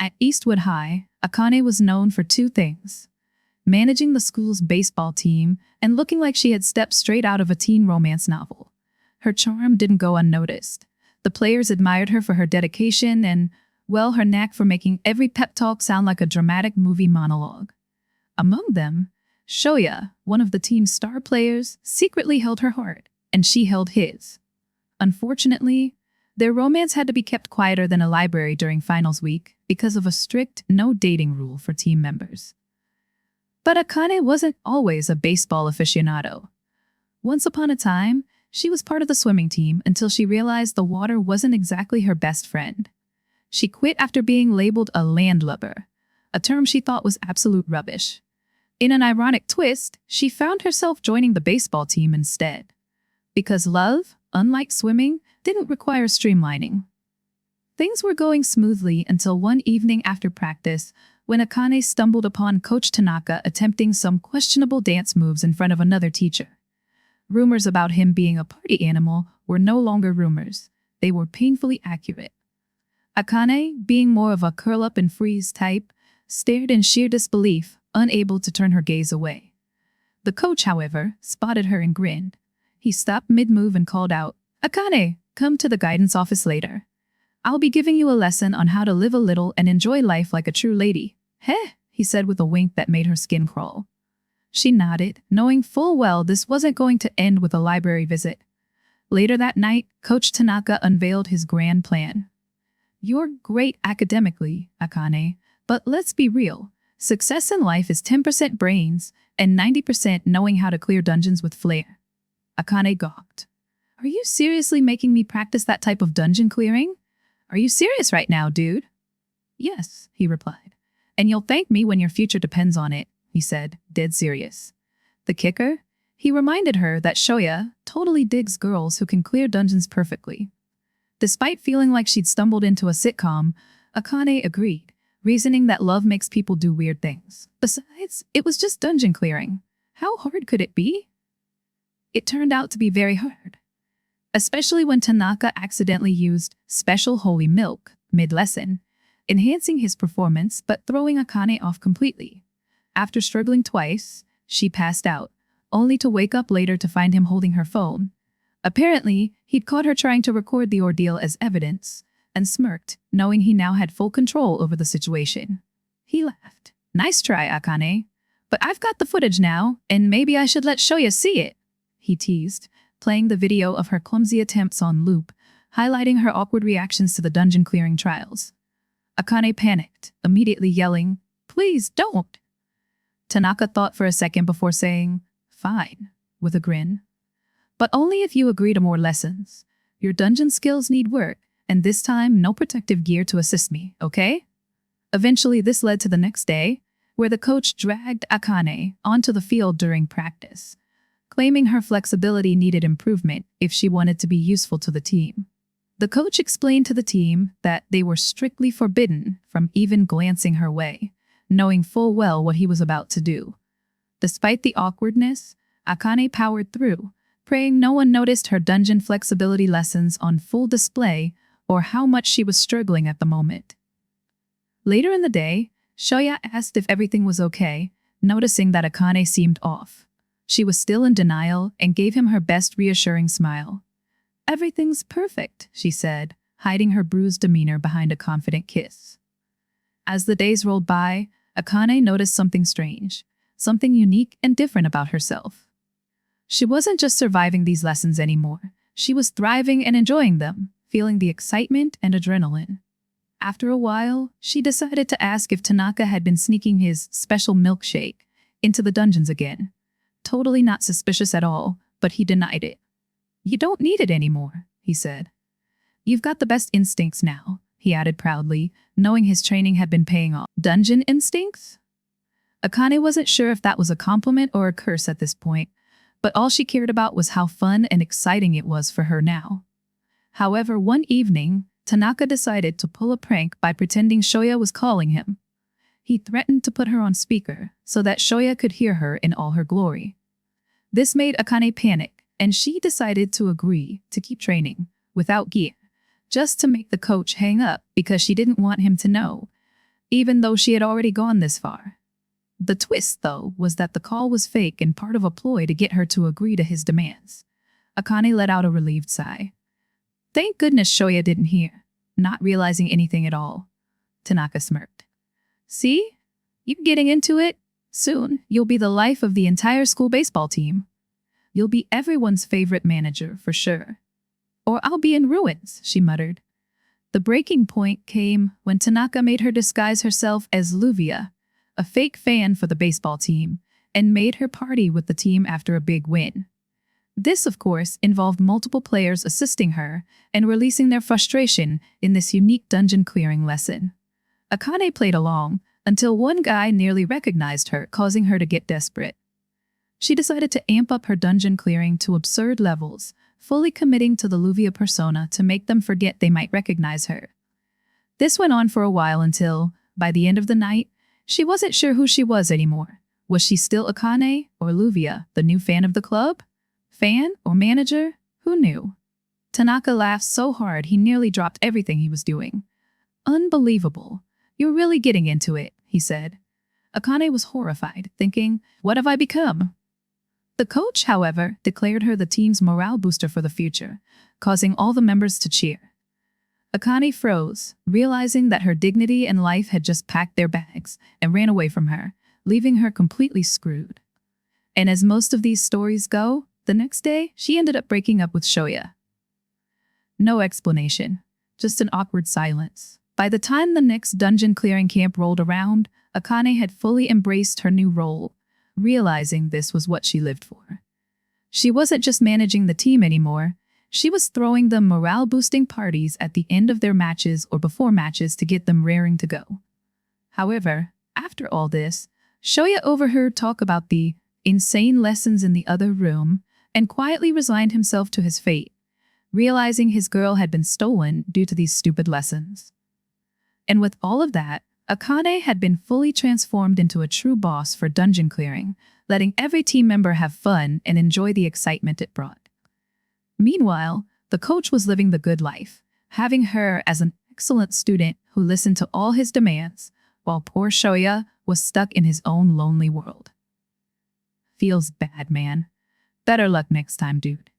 At Eastwood High, Akane was known for two things: managing the school's baseball team and looking like she had stepped straight out of a teen romance novel. Her charm didn't go unnoticed. The players admired her for her dedication and, well, her knack for making every pep talk sound like a dramatic movie monologue. Among them, Shoya, one of the team's star players, secretly held her heart, and she held his. Unfortunately, their romance had to be kept quieter than a library during finals week because of a strict no-dating rule for team members. But Akane wasn't always a baseball aficionado. Once upon a time, she was part of the swimming team until she realized the water wasn't exactly her best friend. She quit after being labeled a landlubber, a term she thought was absolute rubbish. In an ironic twist, she found herself joining the baseball team instead. Because love, unlike swimming, didn't require streamlining. Things were going smoothly until one evening after practice, when Akane stumbled upon Coach Tanaka attempting some questionable dance moves in front of another teacher. Rumors about him being a party animal were no longer rumors. They were painfully accurate. Akane, being more of a curl-up-and-freeze type, stared in sheer disbelief, unable to turn her gaze away. The coach, however, spotted her and grinned. He stopped mid-move and called out, "Akane, come to the guidance office later. I'll be giving you a lesson on how to live a little and enjoy life like a true lady." "Heh," he said with a wink that made her skin crawl. She nodded, knowing full well this wasn't going to end with a library visit. Later that night, Coach Tanaka unveiled his grand plan. "You're great academically, Akane, but let's be real. Success in life is 10% brains and 90% knowing how to clear dungeons with flair." Akane gawked. "Are you seriously making me practice that type of dungeon clearing? Are you serious right now, dude?" "Yes," he replied. "And you'll thank me when your future depends on it," he said, dead serious. The kicker? He reminded her that Shoya totally digs girls who can clear dungeons perfectly. Despite feeling like she'd stumbled into a sitcom, Akane agreed, reasoning that love makes people do weird things. Besides, it was just dungeon clearing. How hard could it be? It turned out to be very hard. Especially when Tanaka accidentally used special holy milk mid-lesson, enhancing his performance but throwing Akane off completely. After struggling twice, she passed out, only to wake up later to find him holding her phone. Apparently, he'd caught her trying to record the ordeal as evidence, and smirked, knowing he now had full control over the situation. He laughed. "Nice try, Akane. But I've got the footage now, and maybe I should let Shoya see it," he teased, playing the video of her clumsy attempts on loop, highlighting her awkward reactions to the dungeon clearing trials. Akane panicked, immediately yelling, "Please don't!" Tanaka thought for a second before saying, "Fine," with a grin. "But only if you agree to more lessons. Your dungeon skills need work, and this time no protective gear to assist me, okay?" Eventually this led to the next day, where the coach dragged Akane onto the field during practice, claiming her flexibility needed improvement if she wanted to be useful to the team. The coach explained to the team that they were strictly forbidden from even glancing her way, knowing full well what he was about to do. Despite the awkwardness, Akane powered through, praying no one noticed her dungeon flexibility lessons on full display or how much she was struggling at the moment. Later in the day, Shoya asked if everything was okay, noticing that Akane seemed off. She was still in denial and gave him her best reassuring smile. "Everything's perfect," she said, hiding her bruised demeanor behind a confident kiss. As the days rolled by, Akane noticed something strange, something unique and different about herself. She wasn't just surviving these lessons anymore. She was thriving and enjoying them, feeling the excitement and adrenaline. After a while, she decided to ask if Tanaka had been sneaking his special milkshake into the dungeons again. Totally not suspicious at all, but he denied it. "You don't need it anymore," he said. "You've got the best instincts now," he added proudly, knowing his training had been paying off. Dungeon instincts? Akane wasn't sure if that was a compliment or a curse at this point, but all she cared about was how fun and exciting it was for her now. However, one evening, Tanaka decided to pull a prank by pretending Shoya was calling him. He threatened to put her on speaker so that Shoya could hear her in all her glory. This made Akane panic, and she decided to agree to keep training, without gear, just to make the coach hang up because she didn't want him to know. even though she had already gone this far. The twist, though, was that the call was fake and part of a ploy to get her to agree to his demands. Akane let out a relieved sigh. Thank goodness Shoya didn't hear, not realizing anything at all. Tanaka smirked. See? You're getting into it. Soon, you'll be the life of the entire school baseball team. You'll be everyone's favorite manager, for sure. Or I'll be in ruins, she muttered. The breaking point came when Tanaka made her disguise herself as Louvia, a fake fan for the baseball team, and made her party with the team after a big win. This, of course, involved multiple players assisting her and releasing their frustration in this unique dungeon-clearing lesson. Akane played along until one guy nearly recognized her, causing her to get desperate. She decided to amp up her dungeon clearing to absurd levels, fully committing to the louvia persona to make them forget they might recognize her. This went on for a while until, by the end of the night, she wasn't sure who she was anymore. Was she still Akane or Louvia, the new fan of the club? Fan or manager? Who knew? Tanaka laughed so hard he nearly dropped everything he was doing. Unbelievable. You're really getting into it, he said. Akane was horrified, thinking, what have I become? The coach, however, declared her the team's morale booster for the future, causing all the members to cheer. Akane froze, realizing that her dignity and life had just packed their bags and ran away from her, leaving her completely screwed. And as most of these stories go, the next day, she ended up breaking up with Shoya. No explanation, just an awkward silence. By the time the next dungeon clearing camp rolled around, Akane had fully embraced her new role, realizing this was what she lived for. She wasn't just managing the team anymore, she was throwing them morale-boosting parties at the end of their matches or before matches to get them raring to go. However, after all this, Shoya overheard talk about the insane lessons in the other room and quietly resigned himself to his fate, realizing his girl had been stolen due to these stupid lessons. And with all of that, Akane had been fully transformed into a true boss for dungeon clearing, letting every team member have fun and enjoy the excitement it brought. Meanwhile, the coach was living the good life, having her as an excellent student who listened to all his demands, while poor Shoya was stuck in his own lonely world. Feels bad, man. Better luck next time, dude.